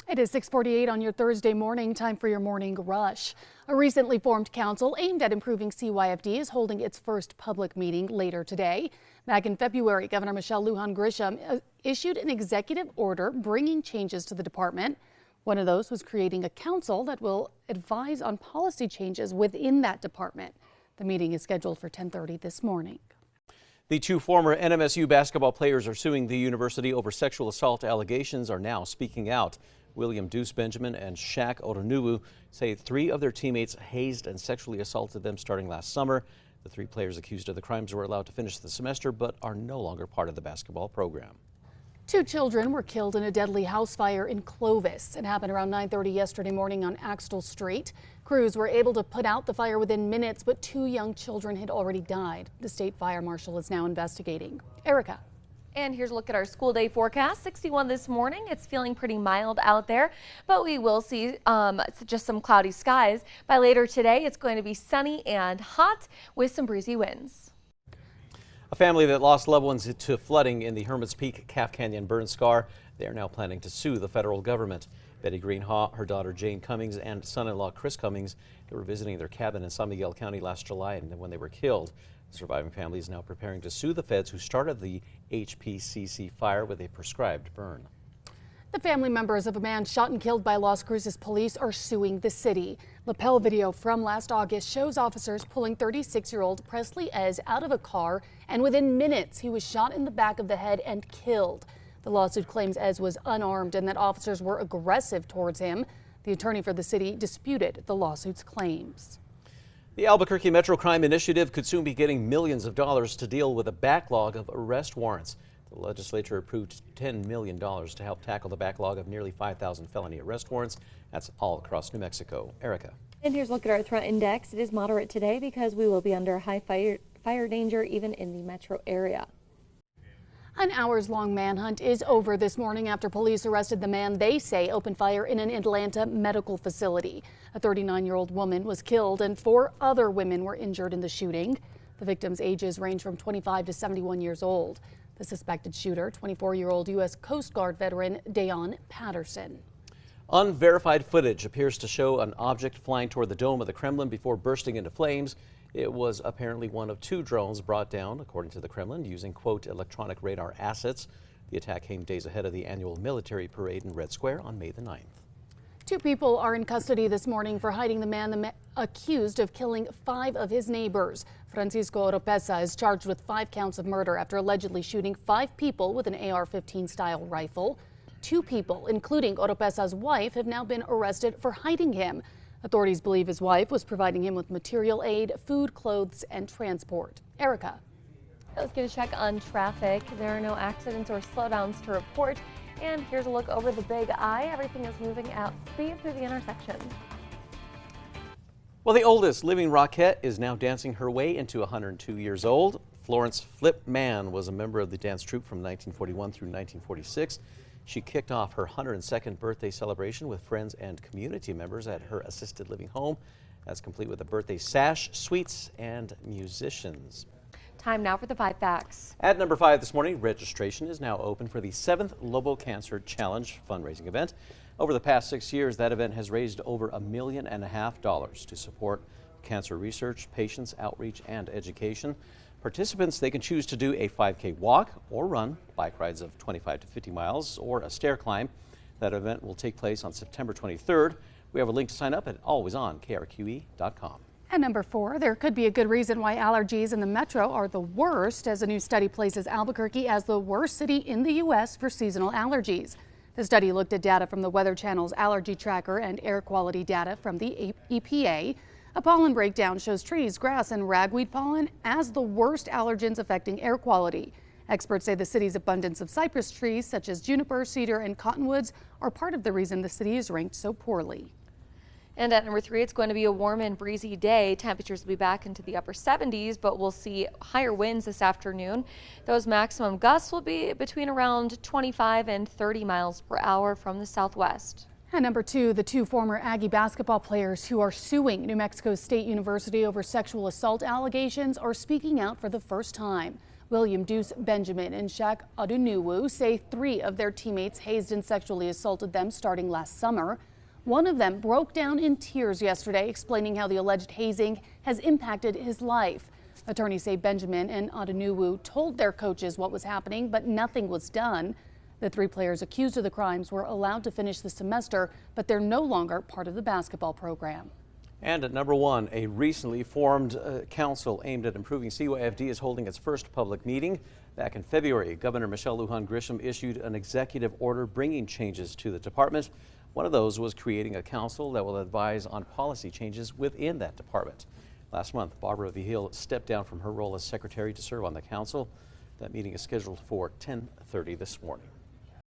It is 6:48 on your Thursday morning. Time for your morning rush. A recently formed council aimed at improving CYFD is holding its first public meeting later today. Back in February, Governor Michelle Lujan Grisham issued an executive order bringing changes to the department. One of those was creating a council that will advise on policy changes within that department. The meeting is scheduled for 10:30 this morning. The two former NMSU basketball players are suing the university over sexual assault allegations are now speaking out. William Deuce Benjamin and Shaq Otonuwu say 3 of their teammates hazed and sexually assaulted them starting last summer. The 3 players accused of the crimes were allowed to finish the semester but are no longer part of the basketball program. 2 children were killed in a deadly house fire in Clovis. It happened around 9:30 yesterday morning on Axtell Street. Crews were able to put out the fire within minutes, but 2 young children had already died. The state fire marshal is now investigating. Erica. And here's a look at our school day forecast. 61 this morning. It's feeling pretty mild out there, but we will see just some cloudy skies. By later today, it's going to be sunny and hot with some breezy winds. A family that lost loved ones to flooding in the Hermit's Peak Calf Canyon burn scar. They are now planning to sue the federal government. Betty Greenhaw, her daughter Jane Cummings, and son-in-law Chris Cummings, they were visiting their cabin in San Miguel County last July and when they were killed. The surviving family is now preparing to sue the feds who started the HPCC fire with a prescribed burn. The family members of a man shot and killed by Las Cruces police are suing the city. Lapel video from last August shows officers pulling 36-year-old Presley Ez out of a car, and within minutes he was shot in the back of the head and killed. The lawsuit claims Ez was unarmed and that officers were aggressive towards him. The attorney for the city disputed the lawsuit's claims. The Albuquerque Metro Crime Initiative could soon be getting millions of dollars to deal with a backlog of arrest warrants. The legislature approved $10 million to help tackle the backlog of nearly 5,000 felony arrest warrants. That's all across New Mexico. Erica. And here's a look at our threat index. It is moderate today because we will be under high fire danger even in the metro area. An hours-long manhunt is over this morning after police arrested the man they say opened fire in an Atlanta medical facility. A 39-year-old woman was killed and 4 other women were injured in the shooting. The victims' ages range from 25 to 71 years old. The suspected shooter, 24-year-old U.S. Coast Guard veteran Dayon Patterson. Unverified footage appears to show an object flying toward the dome of the Kremlin before bursting into flames. It was apparently one of 2 drones brought down, according to the Kremlin, using, quote, electronic radar assets. The attack came days ahead of the annual military parade in Red Square on May the 9th. 2 people are in custody this morning for hiding the man accused of killing 5 of his neighbors. Francisco Oropesa is charged with 5 counts of murder after allegedly shooting 5 people with an AR-15 style rifle. 2 people, including Oropesa's wife, have now been arrested for hiding him. Authorities believe his wife was providing him with material aid, food, clothes, and transport. Erica. Let's get a check on traffic. There are no accidents or slowdowns to report. And here's a look over the Big I. Everything is moving at speed through the intersection. Well, the oldest living Rockette is now dancing her way into 102 years old. Florence Flip Mann was a member of the dance troupe from 1941 through 1946. She kicked off her 102nd birthday celebration with friends and community members at her assisted living home. That's complete with a birthday sash, sweets, and musicians. Time now for the 5 facts. At number 5 this morning, registration is now open for the 7th Lobo Cancer Challenge fundraising event. Over the past 6 years, that event has raised over $1.5 million to support cancer research, patients, outreach, and education. Participants, they can choose to do a 5K walk or run, bike rides of 25 to 50 miles, or a stair climb. That event will take place on September 23rd. We have a link to sign up at alwaysonkrqe.com. At number 4, there could be a good reason why allergies in the metro are the worst, as a new study places Albuquerque as the worst city in the U.S. for seasonal allergies. The study looked at data from the Weather Channel's Allergy Tracker and air quality data from the EPA. A pollen breakdown shows trees, grass, and ragweed pollen as the worst allergens affecting air quality. Experts say the city's abundance of cypress trees, such as juniper, cedar, and cottonwoods, are part of the reason the city is ranked so poorly. And at number 3, it's going to be a warm and breezy day. Temperatures will be back into the upper 70s, but we'll see higher winds this afternoon. Those maximum gusts will be between around 25 and 30 miles per hour from the southwest. At number 2, the 2 former Aggie basketball players who are suing New Mexico State University over sexual assault allegations are speaking out for the first time. William Deuce Benjamin and Shaq Adunuwu say 3 of their teammates hazed and sexually assaulted them starting last summer. One of them broke down in tears yesterday, explaining how the alleged hazing has impacted his life. Attorneys say Benjamin and Adunuwu told their coaches what was happening, but nothing was done. The 3 players accused of the crimes were allowed to finish the semester, but they're no longer part of the basketball program. And at number 1, a recently formed council aimed at improving CYFD is holding its first public meeting. Back in February, Governor Michelle Lujan Grisham issued an executive order bringing changes to the department. One of those was creating a council that will advise on policy changes within that department. Last month, Barbara Vigil stepped down from her role as secretary to serve on the council. That meeting is scheduled for 10:30 this morning.